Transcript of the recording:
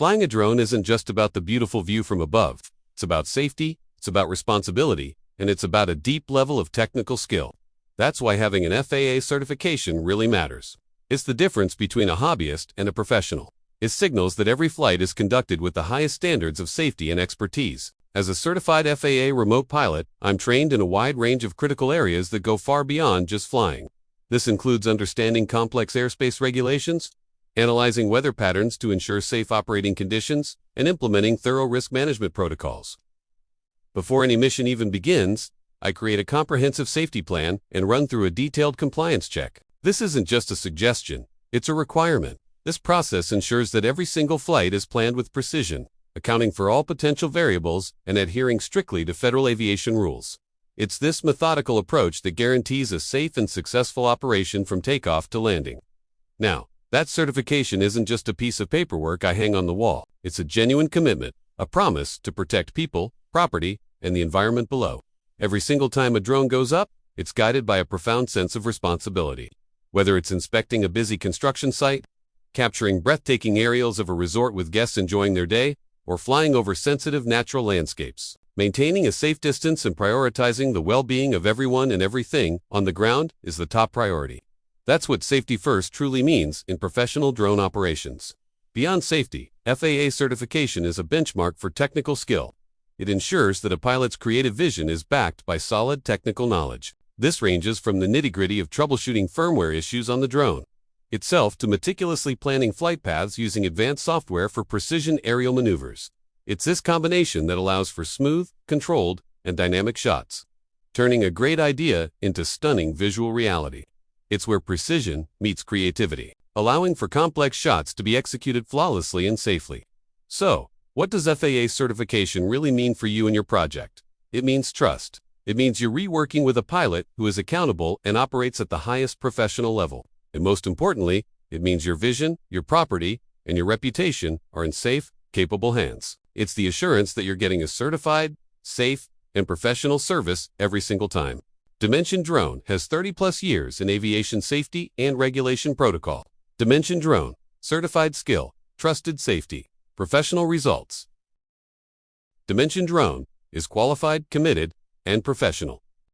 Flying a drone isn't just about the beautiful view from above. It's about safety, it's about responsibility, and it's about a deep level of technical skill. That's why having an FAA certification really matters. It's the difference between a hobbyist and a professional. It signals that every flight is conducted with the highest standards of safety and expertise. As a certified FAA remote pilot, I'm trained in a wide range of critical areas that go far beyond just flying. This includes understanding complex airspace regulations, analyzing weather patterns to ensure safe operating conditions, and implementing thorough risk management protocols. Before any mission even begins, I create a comprehensive safety plan and run through a detailed compliance check. This isn't just a suggestion, it's a requirement. This process ensures that every single flight is planned with precision, accounting for all potential variables and adhering strictly to federal aviation rules. It's this methodical approach that guarantees a safe and successful operation from takeoff to landing. Now, that certification isn't just a piece of paperwork I hang on the wall. It's a genuine commitment, a promise to protect people, property, and the environment below. Every single time a drone goes up, it's guided by a profound sense of responsibility. Whether it's inspecting a busy construction site, capturing breathtaking aerials of a resort with guests enjoying their day, or flying over sensitive natural landscapes, maintaining a safe distance and prioritizing the well-being of everyone and everything on the ground is the top priority. That's what safety first truly means in professional drone operations. Beyond safety, FAA certification is a benchmark for technical skill. It ensures that a pilot's creative vision is backed by solid technical knowledge. This ranges from the nitty-gritty of troubleshooting firmware issues on the drone itself to meticulously planning flight paths using advanced software for precision aerial maneuvers. It's this combination that allows for smooth, controlled, and dynamic shots, turning a great idea into stunning visual reality. It's where precision meets creativity, allowing for complex shots to be executed flawlessly and safely. So, what does FAA certification really mean for you and your project? It means trust. It means you're reworking with a pilot who is accountable and operates at the highest professional level. And most importantly, it means your vision, your property, and your reputation are in safe, capable hands. It's the assurance that you're getting a certified, safe, and professional service every single time. Dimension Drone has 30+ years in aviation safety and regulation protocol. Dimension Drone, certified skill, trusted safety, professional results. Dimension Drone is qualified, committed, and professional.